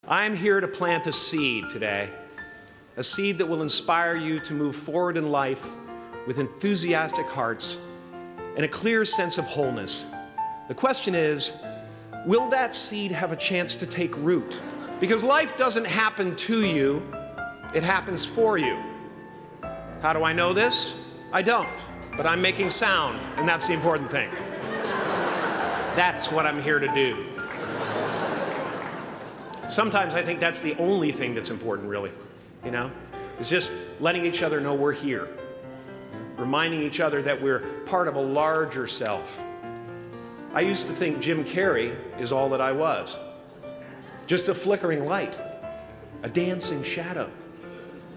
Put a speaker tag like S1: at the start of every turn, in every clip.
S1: I'm here to plant a seed today, a seed that will inspire you to move forward in life with enthusiastic hearts and a clear sense of wholeness. The question is, will that seed have a chance to take root? Because life doesn't happen to you, it happens for you. How do I know this? I don't, but I'm making sound, and that's the important thing. That's what I'm here to do. Sometimes I think that's the only thing that's important, really, It's just letting each other know we're here, reminding each other that we're part of a larger self. I used to think Jim Carrey is all that I was, just a flickering light, a dancing shadow,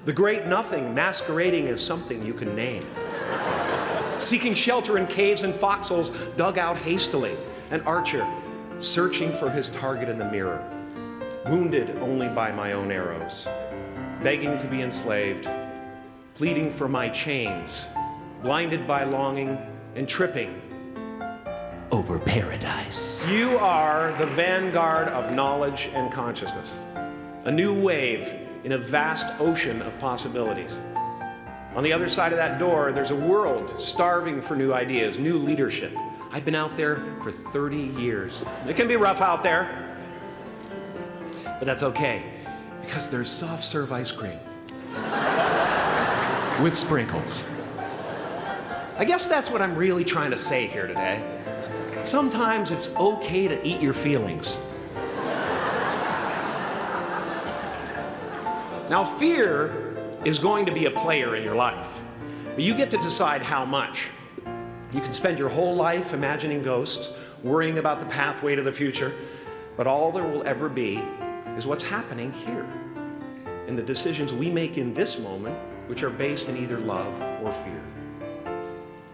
S1: the great nothing masquerading as something you can name, seeking shelter in caves and foxholes dug out hastily, an archer searching for his target in the mirror, wounded only by my own arrows, begging to be enslaved, pleading for my chains, blinded by longing and tripping over paradise. You are the vanguard of knowledge and consciousness, a new wave in a vast ocean of possibilities. On the other side of that door, there's a world starving for new ideas, new leadership. I've been out there for 30 years. It can be rough out there, but that's okay, because there's soft serve ice cream with sprinkles. I guess that's what I'm really trying to say here today. Sometimes it's okay to eat your feelings. Now, fear is going to be a player in your life, but you get to decide how much. You can spend your whole life imagining ghosts, worrying about the pathway to the future, but all there will ever be is what's happening here, in the decisions we make in this moment, which are based in either love or fear.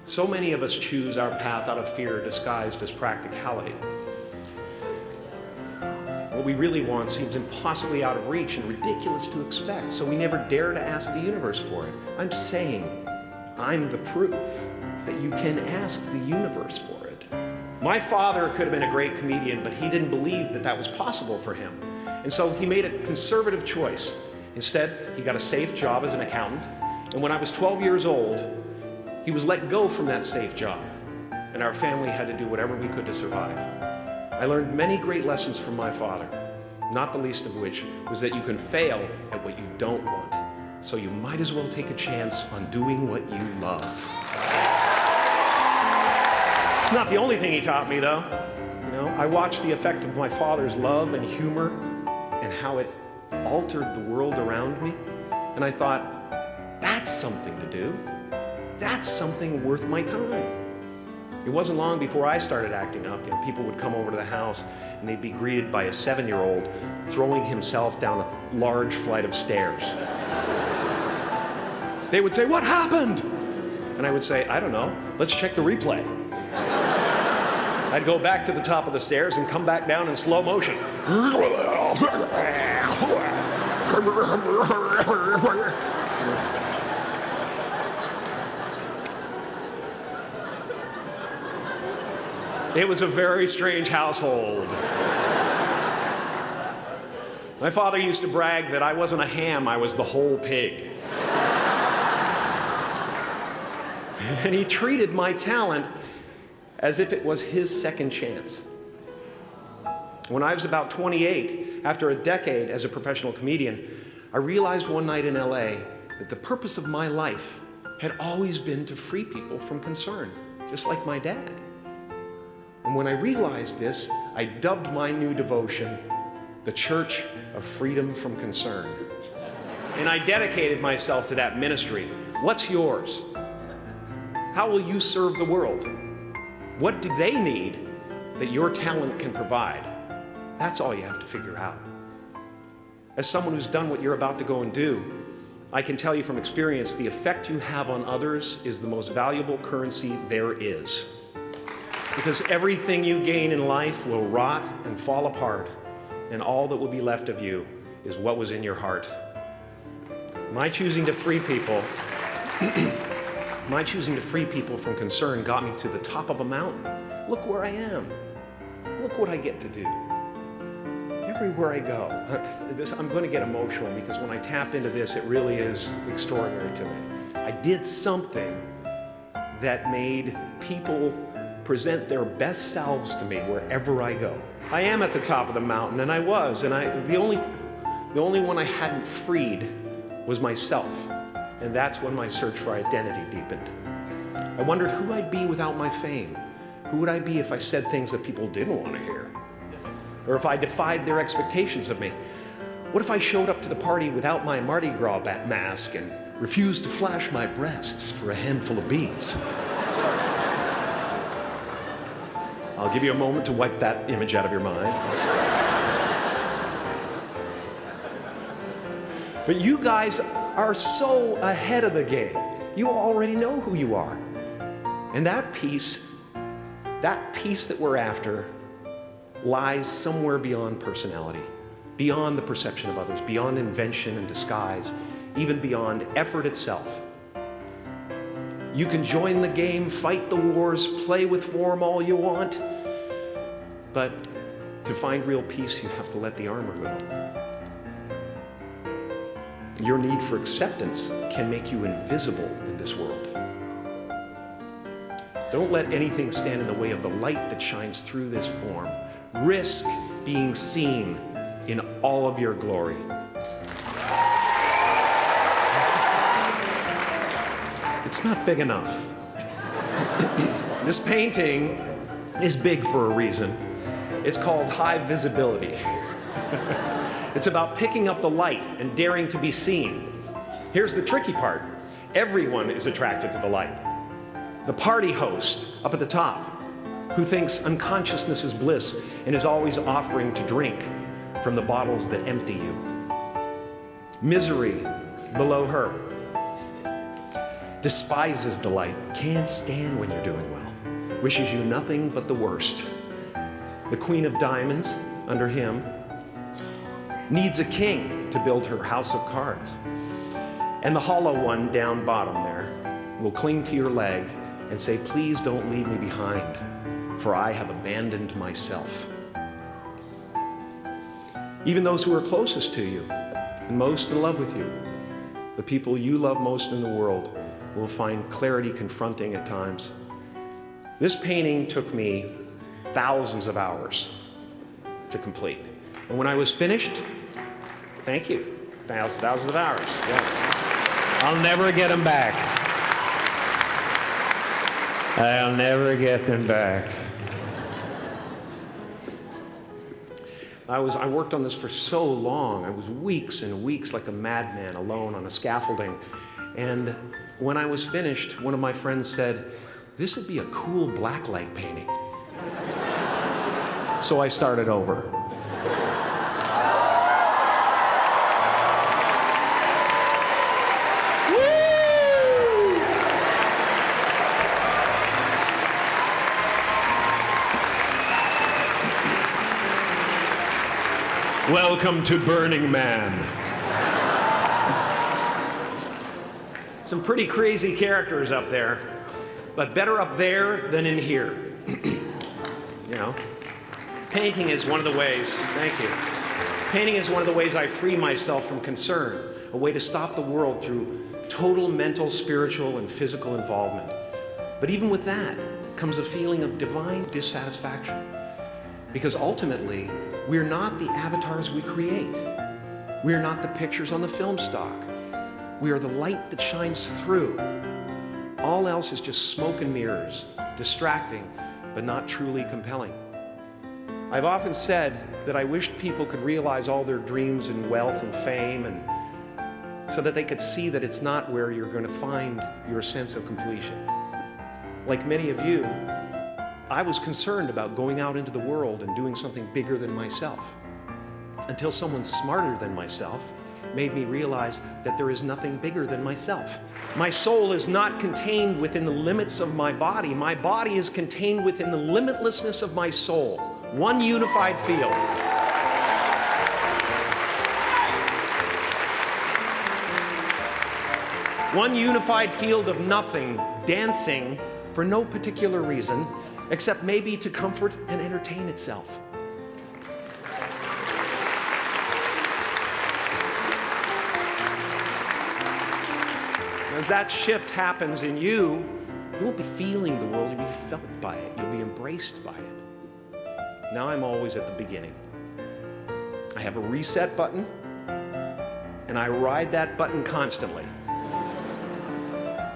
S1: So many of us choose our path out of fear disguised as practicality. What we really want seems impossibly out of reach and ridiculous to expect, so we never dare to ask the universe for it. I'm saying I'm the proof that you can ask the universe for it. My father could have been a great comedian, but he didn't believe that that was possible for him. And so he made a conservative choice. Instead, he got a safe job as an accountant. And when I was 12 years old, he was let go from that safe job. And our family had to do whatever we could to survive. I learned many great lessons from my father, not the least of which was that you can fail at what you don't want. So you might as well take a chance on doing what you love. It's not the only thing he taught me, though. I watched the effect of my father's love and humor and how it altered the world around me. And I thought, that's something to do. That's something worth my time. It wasn't long before I started acting up. People would come over to the house and they'd be greeted by a 7-year-old throwing himself down a large flight of stairs. They would say, "What happened?" And I would say, "I don't know. Let's check the replay." I'd go back to the top of the stairs and come back down in slow motion. It was a very strange household. My father used to brag that I wasn't a ham, I was the whole pig. And he treated my talent as if it was his second chance. When I was about 28, after a decade as a professional comedian, I realized one night in LA that the purpose of my life had always been to free people from concern, just like my dad. And when I realized this, I dubbed my new devotion the Church of Freedom from Concern. And I dedicated myself to that ministry. What's yours? How will you serve the world? What do they need that your talent can provide? That's all you have to figure out. As someone who's done what you're about to go and do, I can tell you from experience, the effect you have on others is the most valuable currency there is. Because everything you gain in life will rot and fall apart, and all that will be left of you is what was in your heart. My choosing to free people from concern got me to the top of a mountain. Look where I am. Look what I get to do. everywhere I go. I'm going to get emotional because when I tap into this, it really is extraordinary to me. I did something that made people present their best selves to me wherever I go. I am at the top of the mountain, and I was, and the only one I hadn't freed was myself, and that's when my search for identity deepened. I wondered who I'd be without my fame. Who would I be if I said things that people didn't want to hear? Or if I defied their expectations of me? What if I showed up to the party without my Mardi Gras mask and refused to flash my breasts for a handful of beads? I'll give you a moment to wipe that image out of your mind. But you guys are so ahead of the game. You already know who you are. And that peace that we're after lies somewhere beyond personality, beyond the perception of others, beyond invention and disguise, even beyond effort itself. You can join the game, fight the wars, play with form all you want, but to find real peace, you have to let the armor go. Your need for acceptance can make you invisible in this world. Don't let anything stand in the way of the light that shines through this form. Risk being seen in all of your glory. It's not big enough. This painting is big for a reason. It's called high visibility. It's about picking up the light and daring to be seen. Here's the tricky part. Everyone is attracted to the light. The party host up at the top, who thinks unconsciousness is bliss and is always offering to drink from the bottles that empty you. Misery below her, despises the light, can't stand when you're doing well, wishes you nothing but the worst. The Queen of Diamonds, under him, needs a king to build her house of cards. And the hollow one down bottom there will cling to your leg and say, please don't leave me behind, for I have abandoned myself. Even those who are closest to you and most in love with you, the people you love most in the world, will find clarity confronting at times. This painting took me thousands of hours to complete. And when I was finished, thank you, thousands of hours, yes. I'll never get them back. I'll never get them back. I worked on this for so long. I was weeks and weeks like a madman alone on a scaffolding. And when I was finished, one of my friends said, this would be a cool blacklight painting. So I started over. Welcome to Burning Man. Some pretty crazy characters up there, but better up there than in here. You know, painting is one of the ways, thank you. Painting is one of the ways I free myself from concern, a way to stop the world through total mental, spiritual, and physical involvement. But even with that comes a feeling of divine dissatisfaction, because ultimately, we're not the avatars we create. We're not the pictures on the film stock. We are the light that shines through. All else is just smoke and mirrors, distracting, but not truly compelling. I've often said that I wished people could realize all their dreams and wealth and fame, and so that they could see that it's not where you're going to find your sense of completion. Like many of you, I was concerned about going out into the world and doing something bigger than myself, until someone smarter than myself made me realize that there is nothing bigger than myself. My soul is not contained within the limits of my body. My body is contained within the limitlessness of my soul. One unified field. One unified field of nothing, dancing for no particular reason, except maybe to comfort and entertain itself. As that shift happens in you, you won't be feeling the world, you'll be felt by it. You'll be embraced by it. Now I'm always at the beginning. I have a reset button, and I ride that button constantly.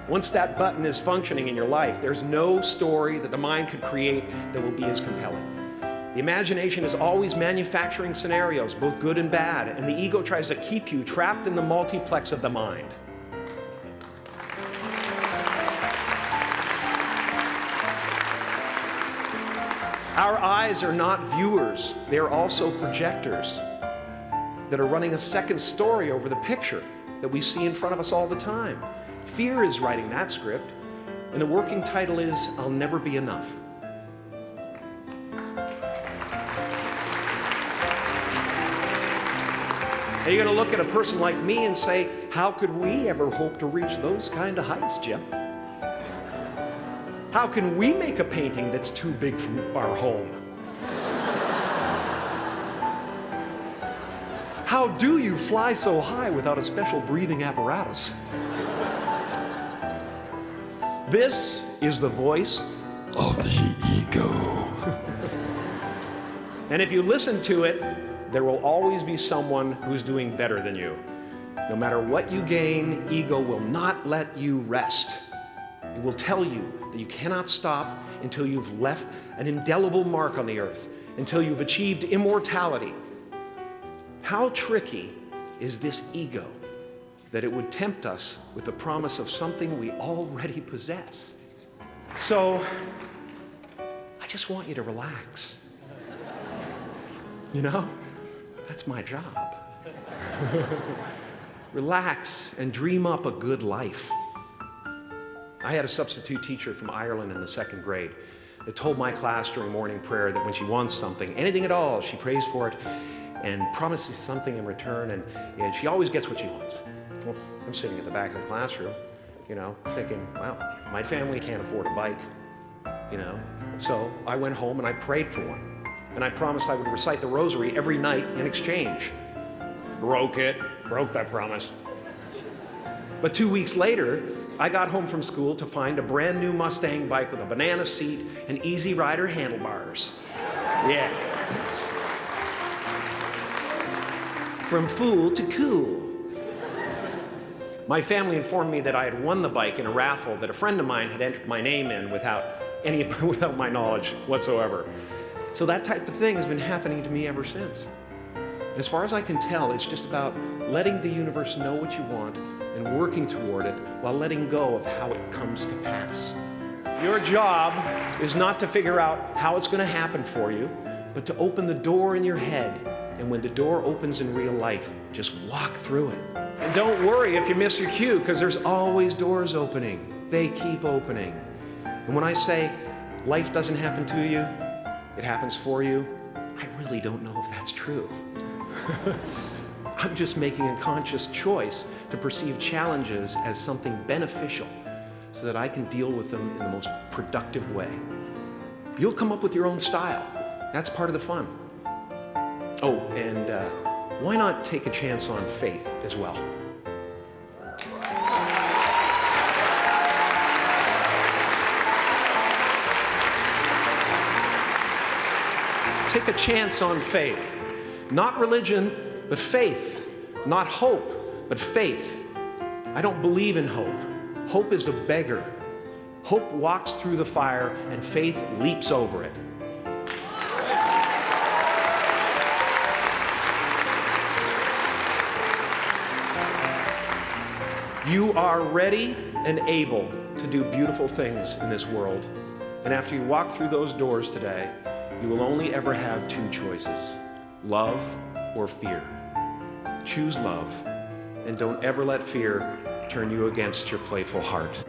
S1: Once that button is functioning in your life, there's no story that the mind could create that will be as compelling. The imagination is always manufacturing scenarios, both good and bad, and the ego tries to keep you trapped in the multiplex of the mind. Our eyes are not viewers, they are also projectors that are running a second story over the picture that we see in front of us all the time. Fear is writing that script, and the working title is, I'll Never Be Enough. Now you're going to look at a person like me and say, how could we ever hope to reach those kind of heights, Jim? How can we make a painting that's too big for our home? How do you fly so high without a special breathing apparatus? This is the voice of the ego. And if you listen to it, there will always be someone who's doing better than you. No matter what you gain, ego will not let you rest. It will tell you that you cannot stop until you've left an indelible mark on the earth, until you've achieved immortality. How tricky is this ego that it would tempt us with the promise of something we already possess? So, I just want you to relax. You know, that's my job. Relax and dream up a good life. I had a substitute teacher from Ireland in the 2nd grade that told my class during morning prayer that when she wants something, anything at all, she prays for it and promises something in return, and she always gets what she wants. Well, I'm sitting at the back of the classroom, you know, thinking, well, my family can't afford a bike, you know. So I went home and I prayed for one. And I promised I would recite the rosary every night in exchange. Broke that promise. But 2 weeks later, I got home from school to find a brand new Mustang bike with a banana seat and Easy Rider handlebars. Yeah. From fool to cool. My family informed me that I had won the bike in a raffle that a friend of mine had entered my name in without my knowledge whatsoever. So that type of thing has been happening to me ever since. As far as I can tell, it's just about letting the universe know what you want and working toward it while letting go of how it comes to pass. Your job is not to figure out how it's going to happen for you, but to open the door in your head. And when the door opens in real life, just walk through it. And don't worry if you miss your cue, because there's always doors opening. They keep opening. And when I say life doesn't happen to you, it happens for you, I really don't know if that's true. I'm just making a conscious choice to perceive challenges as something beneficial so that I can deal with them in the most productive way. You'll come up with your own style. That's part of the fun. Oh, and why not take a chance on faith as well? Take a chance on faith. Not religion, but faith. Not hope, but faith. I don't believe in hope. Hope is a beggar. Hope walks through the fire, and faith leaps over it. You are ready and able to do beautiful things in this world. And after you walk through those doors today, you will only ever have two choices: love or fear. Choose love, and don't ever let fear turn you against your playful heart.